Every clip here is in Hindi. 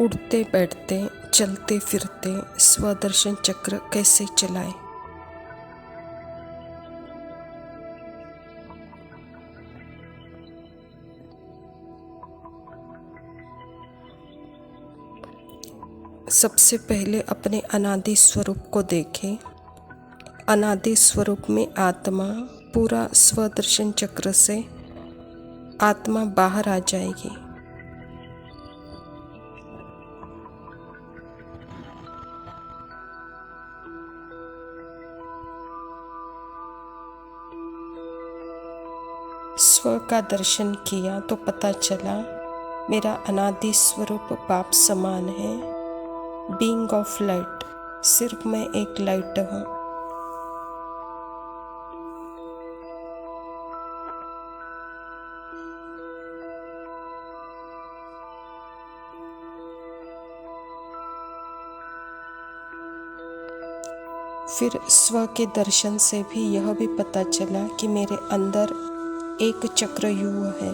उड़ते बैठते चलते फिरते स्वदर्शन चक्र कैसे चलाए। सबसे पहले अपने अनादि स्वरूप को देखें। अनादि स्वरूप में आत्मा पूरा स्वदर्शन चक्र से आत्मा बाहर आ जाएगी। स्व का दर्शन किया तो पता चला मेरा अनादि स्वरूप बाप समान है। बीइंग ऑफ लाइट, सिर्फ मैं एक लाइट हूँ। फिर स्व के दर्शन से भी यह भी पता चला कि मेरे अंदर एक चक्रव्यूह है।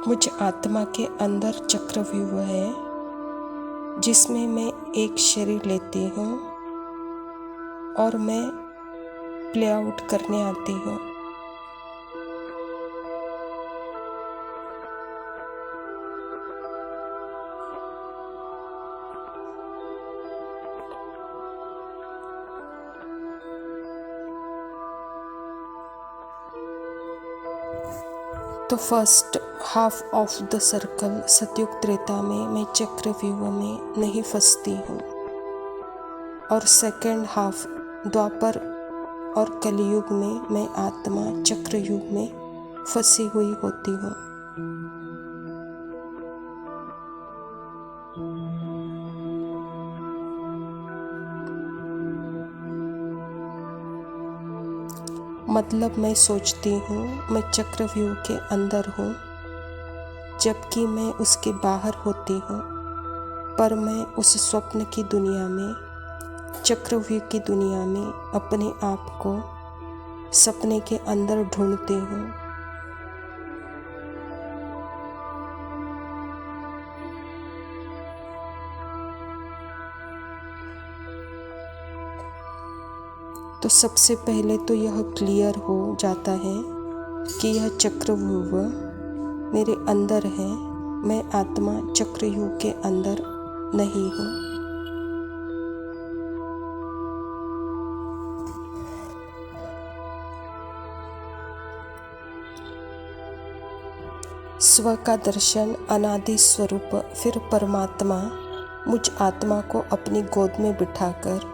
मुझ आत्मा के अंदर चक्रव्यूह है जिसमें मैं एक शरीर लेती हूँ और मैं प्ले आउट करने आती हूँ। तो first half of the circle सतयुग त्रेता में मैं चक्रव्यूह में नहीं फंसती हूँ और सेकंड हाफ द्वापर और कलयुग में मैं आत्मा चक्रयुग में फंसी हुई होती हूँ। मतलब मैं सोचती हूँ मैं चक्रव्यूह के अंदर हूँ जबकि मैं उसके बाहर होती हूँ, पर मैं उस स्वप्न की दुनिया में, चक्रव्यूह की दुनिया में अपने आप को सपने के अंदर ढूंढती हूँ। तो सबसे पहले तो यह क्लियर हो जाता है कि यह चक्रव्यूह मेरे अंदर है, मैं आत्मा चक्रव्यूह के अंदर नहीं हूँ। स्व का दर्शन, अनादि स्वरूप, फिर परमात्मा मुझ आत्मा को अपनी गोद में बिठाकर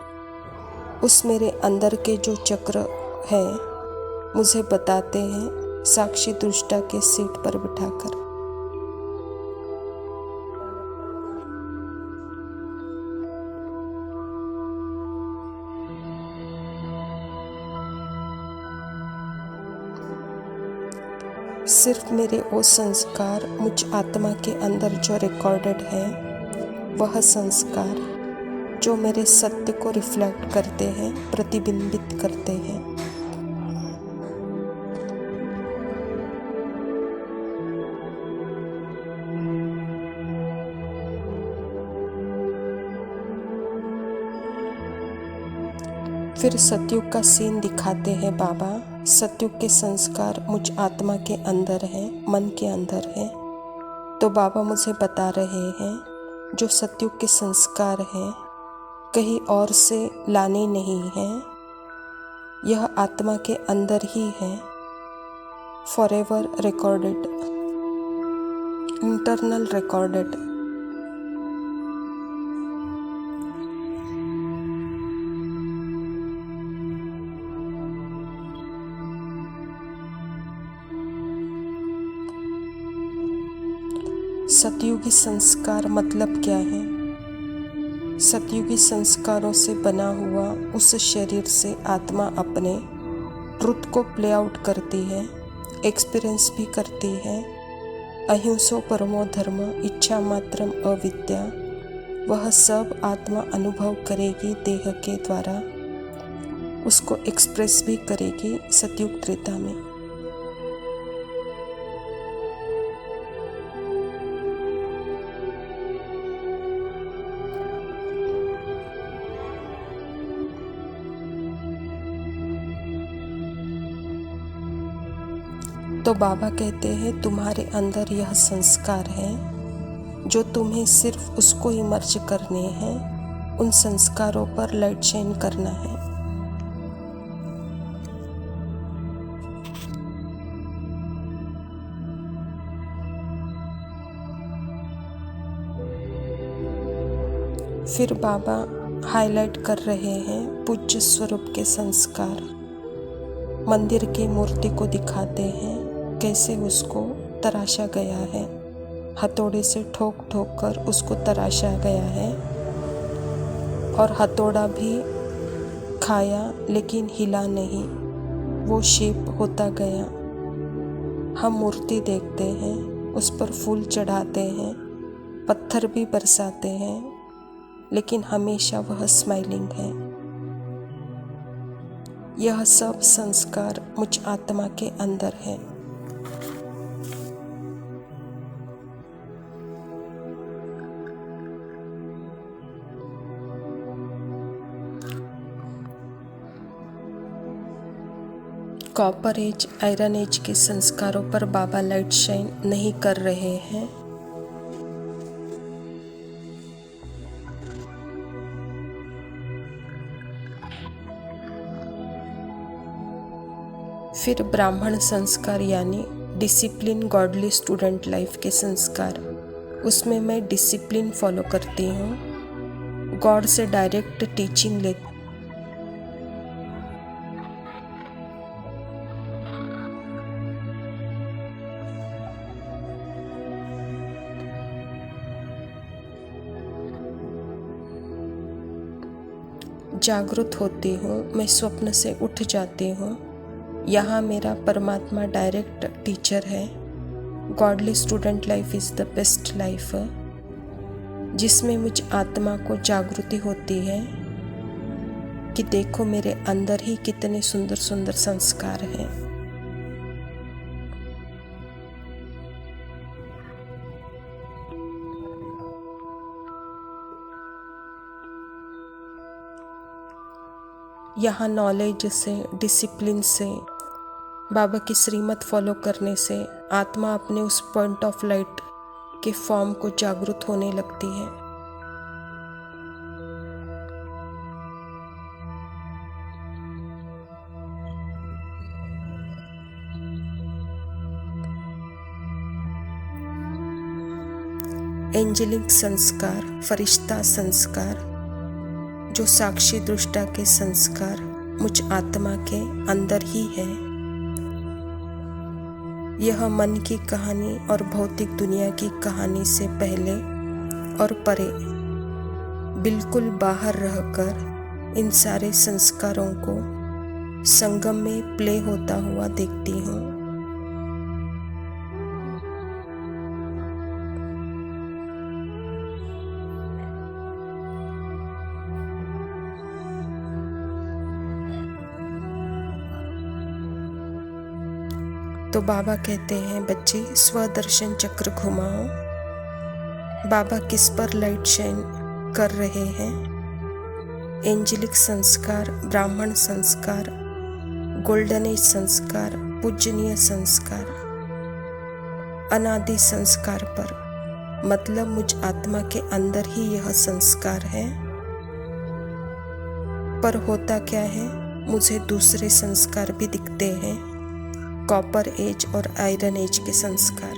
उस मेरे अंदर के जो चक्र है मुझे बताते हैं साक्षी दृष्टा के सीट पर बिठाकर। सिर्फ मेरे वो संस्कार मुझ आत्मा के अंदर जो रिकॉर्डेड है, वह संस्कार जो मेरे सत्य को रिफ्लेक्ट करते हैं, प्रतिबिंबित करते हैं। फिर सतयुग का सीन दिखाते हैं बाबा। सतयुग के संस्कार मुझ आत्मा के अंदर हैं, मन के अंदर हैं। तो बाबा मुझे बता रहे हैं जो सतयुग के संस्कार हैं कहीं और से लाने नहीं हैं, यह आत्मा के अंदर ही है, फॉरएवर रिकॉर्डेड, इंटरनल रिकॉर्डेड। सतयुगी संस्कार मतलब क्या है? सतयुगी संस्कारों से बना हुआ उस शरीर से आत्मा अपने ट्रुथ को प्ले आउट करती है, एक्सपीरियंस भी करती है। अहिंसो परमो धर्म, इच्छा मात्रम अविद्या, वह सब आत्मा अनुभव करेगी देह के द्वारा, उसको एक्सप्रेस भी करेगी सतयुग त्रेता में। तो बाबा कहते हैं तुम्हारे अंदर यह संस्कार है जो तुम्हें सिर्फ उसको ही मर्ज करने हैं, उन संस्कारों पर लाइट शाइन करना है। फिर बाबा हाईलाइट कर रहे हैं पूज्य स्वरूप के संस्कार। मंदिर की मूर्ति को दिखाते हैं कैसे उसको तराशा गया है, हथौड़े से ठोक ठोक कर उसको तराशा गया है, और हथौड़ा भी खाया लेकिन हिला नहीं, वो शेप होता गया। हम मूर्ति देखते हैं, उस पर फूल चढ़ाते हैं, पत्थर भी बरसाते हैं, लेकिन हमेशा वह स्माइलिंग है। यह सब संस्कार मुझ आत्मा के अंदर है। कॉपर एज, आयरन एज के संस्कारों पर बाबा लाइट शाइन नहीं कर रहे हैं। फिर ब्राह्मण संस्कार यानी डिसिप्लिन, गॉडली स्टूडेंट लाइफ के संस्कार, उसमें मैं डिसिप्लिन फॉलो करती हूँ, गॉड से डायरेक्ट टीचिंग लेती। जागृत होती हूँ, मैं स्वप्न से उठ जाती हूँ। यहाँ मेरा परमात्मा डायरेक्ट टीचर है। Godly student life is the best life, जिसमें मुझ आत्मा को जागृति होती है कि देखो मेरे अंदर ही कितने सुंदर सुंदर संस्कार हैं। यहाँ नॉलेज से, डिसिप्लिन से, बाबा की श्रीमत फॉलो करने से आत्मा अपने उस पॉइंट ऑफ लाइट के फॉर्म को जागृत होने लगती है। एंजेलिक संस्कार, फरिश्ता संस्कार, जो साक्षी दृष्टा के संस्कार मुझ आत्मा के अंदर ही है। यह मन की कहानी और भौतिक दुनिया की कहानी से पहले और परे, बिल्कुल बाहर रहकर इन सारे संस्कारों को संगम में प्ले होता हुआ देखती हूँ। तो बाबा कहते हैं बच्चे स्वदर्शन चक्र घुमाओ। बाबा किस पर लाइट शाइन कर रहे हैं? एंजेलिक संस्कार, ब्राह्मण संस्कार, गोल्डन एज संस्कार, पूजनीय संस्कार, अनादि संस्कार पर। मतलब मुझ आत्मा के अंदर ही यह संस्कार है, पर होता क्या है, मुझे दूसरे संस्कार भी दिखते हैं, कॉपर एज और आयरन एज के संस्कार।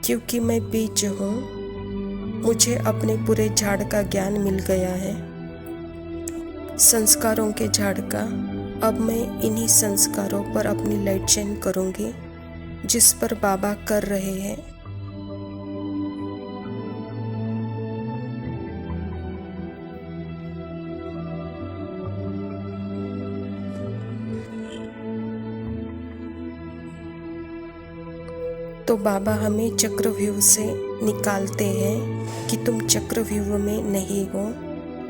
क्योंकि मैं बीज हूँ, मुझे अपने पूरे झाड़ का ज्ञान मिल गया है, संस्कारों के झाड़ का। अब मैं इन्हीं संस्कारों पर अपनी लाइट शाइन करूँगी, जिस पर बाबा कर रहे हैं। तो बाबा हमें चक्रव्यूह से निकालते हैं कि तुम चक्रव्यूह में नहीं हो,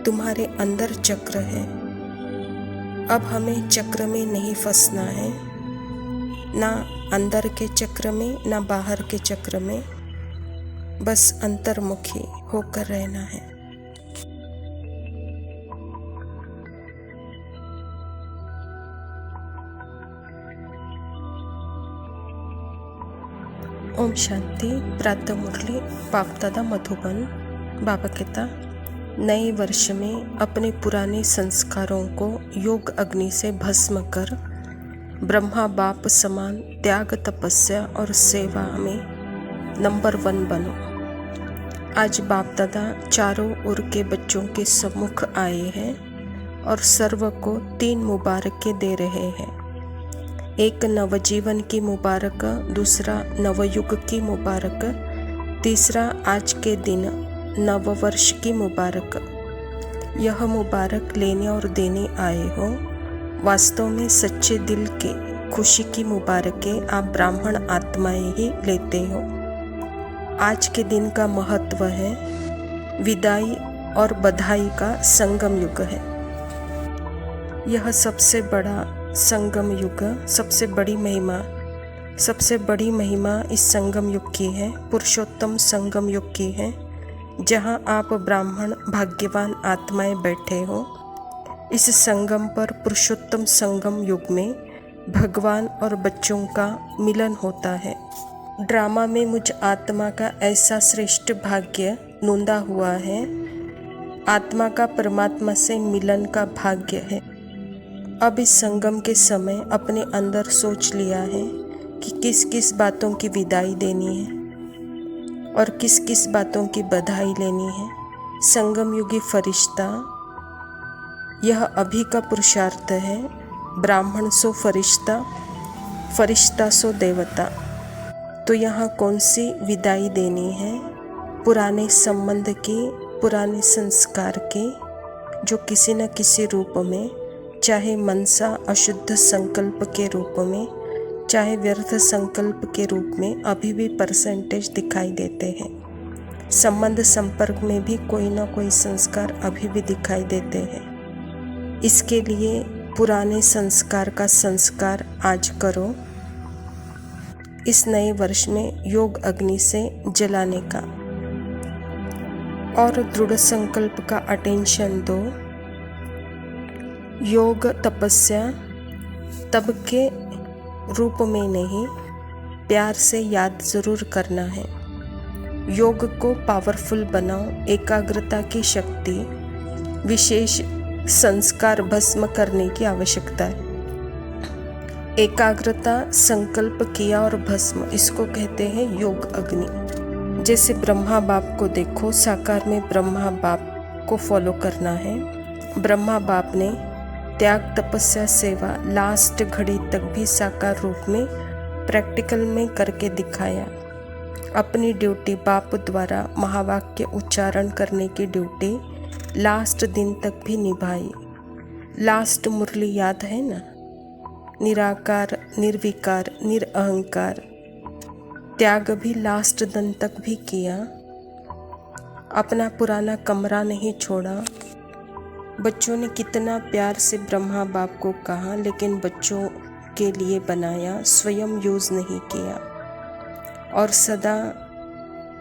तुम्हारे अंदर चक्र है। अब हमें चक्र में नहीं फंसना है, ना अंदर के चक्र में ना बाहर के चक्र में, बस अंतर्मुखी होकर रहना है। ओम शांति। प्रातः मुरली बाप दादा मधुबन। बाबा कहता, नए वर्ष में अपने पुराने संस्कारों को योग अग्नि से भस्म कर ब्रह्मा बाप समान त्याग, तपस्या और सेवा में नंबर 1 बनो। आज बाप दादा चारों ओर के बच्चों के सम्मुख आए हैं और सर्व को 3 मुबारकें दे रहे हैं। एक नवजीवन की मुबारक, दूसरा नवयुग की मुबारक, तीसरा आज के दिन नववर्ष की मुबारक। यह मुबारक लेने और देने आए हो। वास्तव में सच्चे दिल के खुशी की मुबारकें आप ब्राह्मण आत्माएं ही लेते हो। आज के दिन का महत्व है विदाई और बधाई का संगम युग है। यह सबसे बड़ा संगम युग, सबसे बड़ी महिमा इस संगम युग की है, पुरुषोत्तम संगम युग की है, जहाँ आप ब्राह्मण भाग्यवान आत्माएं बैठे हो। इस संगम पर, पुरुषोत्तम संगम युग में भगवान और बच्चों का मिलन होता है। ड्रामा में मुझ आत्मा का ऐसा श्रेष्ठ भाग्य नोंदा हुआ है। आत्मा का परमात्मा से मिलन का भाग्य है। अब इस संगम के समय अपने अंदर सोच लिया है कि किस किस बातों की विदाई देनी है और किस किस बातों की बधाई लेनी है। संगम युगी फरिश्ता, यह अभी का पुरुषार्थ है। ब्राह्मण सो फरिश्ता, फरिश्ता सो देवता। तो यहाँ कौन सी विदाई देनी है? पुराने संबंध की, पुराने संस्कार की, जो किसी न किसी रूप में, चाहे मनसा अशुद्ध संकल्प के रूप में, चाहे व्यर्थ संकल्प के रूप में अभी भी परसेंटेज दिखाई देते हैं। संबंध संपर्क में भी कोई ना कोई संस्कार अभी भी दिखाई देते हैं। इसके लिए पुराने संस्कार का संस्कार आज करो, इस नए वर्ष में योग अग्नि से जलाने का, और दृढ़ संकल्प का अटेंशन दो। योग तपस्या तब के रूप में नहीं, प्यार से याद जरूर करना है। योग को पावरफुल बनाओ। एकाग्रता की शक्ति, विशेष संस्कार भस्म करने की आवश्यकता है। एकाग्रता, संकल्प किया और भस्म, इसको कहते हैं योग अग्नि। जैसे ब्रह्मा बाप को देखो, साकार में ब्रह्मा बाप को फॉलो करना है। ब्रह्मा बाप ने त्याग, तपस्या, सेवा लास्ट घड़ी तक भी साकार रूप में प्रैक्टिकल में करके दिखाया। अपनी ड्यूटी बाप द्वारा महावाक्य उच्चारण करने की ड्यूटी लास्ट दिन तक भी निभाई। लास्ट मुरली याद है ना? निराकार, निर्विकार, निरअहंकार। त्याग भी लास्ट दिन तक भी किया। अपना पुराना कमरा नहीं छोड़ा। बच्चों ने कितना प्यार से ब्रह्मा बाप को कहा, लेकिन बच्चों के लिए बनाया, स्वयं यूज़ नहीं किया। और सदा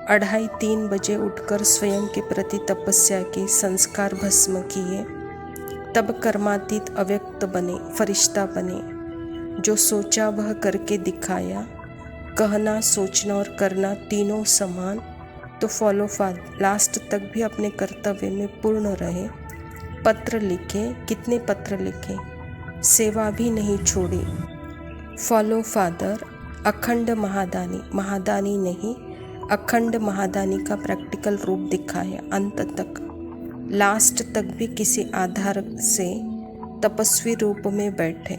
2:30-3 बजे उठकर स्वयं के प्रति तपस्या की, संस्कार भस्म किए। तब कर्मातीत अव्यक्त बने, फरिश्ता बने। जो सोचा वह करके दिखाया। कहना, सोचना और करना तीनों समान। तो फॉलो लास्ट तक भी अपने कर्तव्य में पूर्ण रहे। पत्र लिखे, कितने पत्र लिखे, सेवा भी नहीं छोड़ी। फॉलो फादर, अखंड महादानी, महादानी नहीं, अखंड महादानी का प्रैक्टिकल रूप दिखाया। अंत तक, लास्ट तक भी किसी आधार से तपस्वी रूप में बैठे।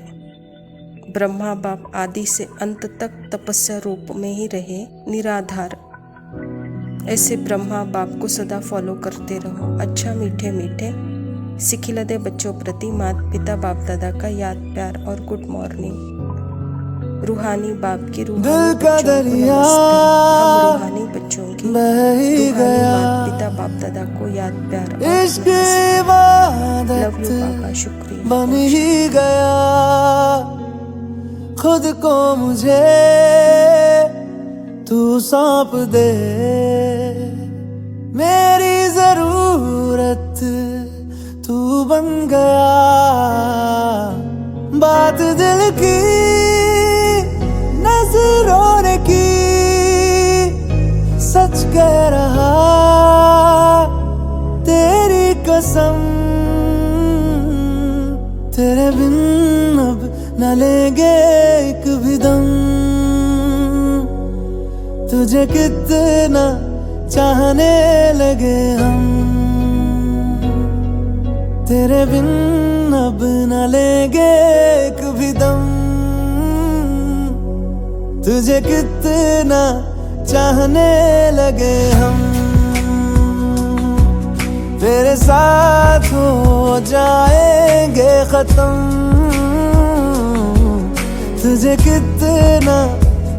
ब्रह्मा बाप आदि से अंत तक तपस्या रूप में ही रहे, निराधार। ऐसे ब्रह्मा बाप को सदा फॉलो करते रहो। अच्छा, मीठे मीठे सिखिलदे बच्चों प्रति माता पिता बाप दादा का याद, प्यार और गुड मॉर्निंग। रूहानी बाप की दिल रूहानी का बच्चों को दरिया नमस्ते। हम रूहानी बच्चों की बह ही रूहानी गया, माता पिता बाप दादा को याद प्यार और इश्क नमस्ते। लव इबादत यू पापा, शुक्रिया। बन ही गया। खुद को मुझे तू सौंप दे, मेरी जरूरत तू बन गया। बात दिल की नजरों ने की, सच कह रहा तेरी कसम। तेरे बिन अब न लेंगे एक भी दम, तुझे कितना चाहने लगे हम। तेरे बिन अब न लेंगे एक भी दम, तुझे कितना चाहने लगे हम। तेरे साथ हो जाएंगे खत्म, तुझे कितना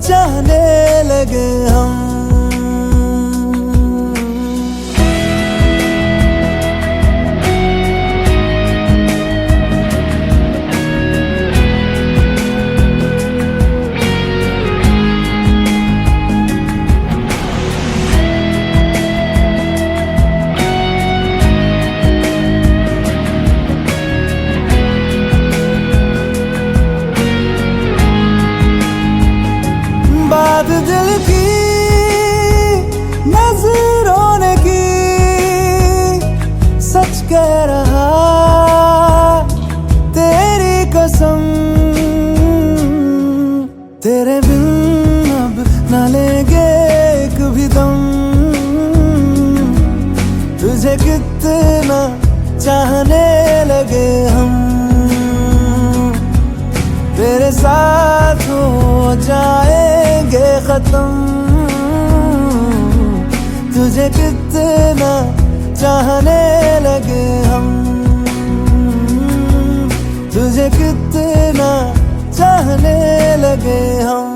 चाहने लगे हम। बात दिल की नजरों ने की, सच कह रहा तेरी कसम। तेरे बिन अब न लेंगे एक भी दम, तुझे कितना चाहने लगे हम। तेरे साथ हो जाएंगे खत्म, तुझे कितना चाहने लगे हम। तुझे कितना चाहने लगे हम।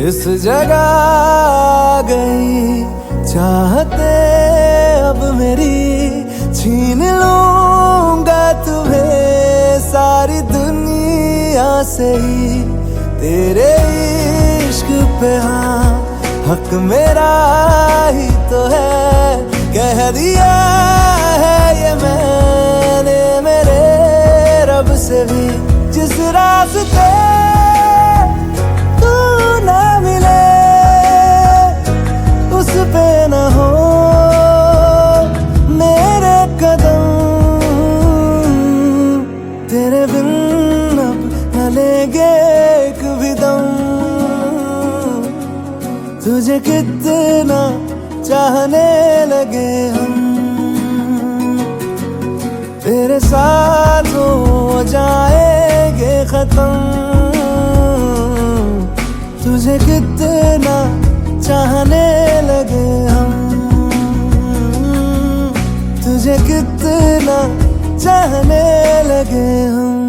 इस जगह आ गई चाहते अब मेरी, छीन लूंगा तुम्हें सारी दुनिया से ही। तेरे इश्क पे हाँ हक मेरा ही तो है, कह दिया है ये मैंने मेरे रब से भी। जिस रास्ते पे न हो मेरे कदम, तेरे बिन अब न लेंगे एक भी दम, तुझे कितना चाहने लगे हम। तेरे साथ हो जाएंगे खत्म, तुझे कितना चाहने लगे हम। तुझे कितना चाहने लगे हम।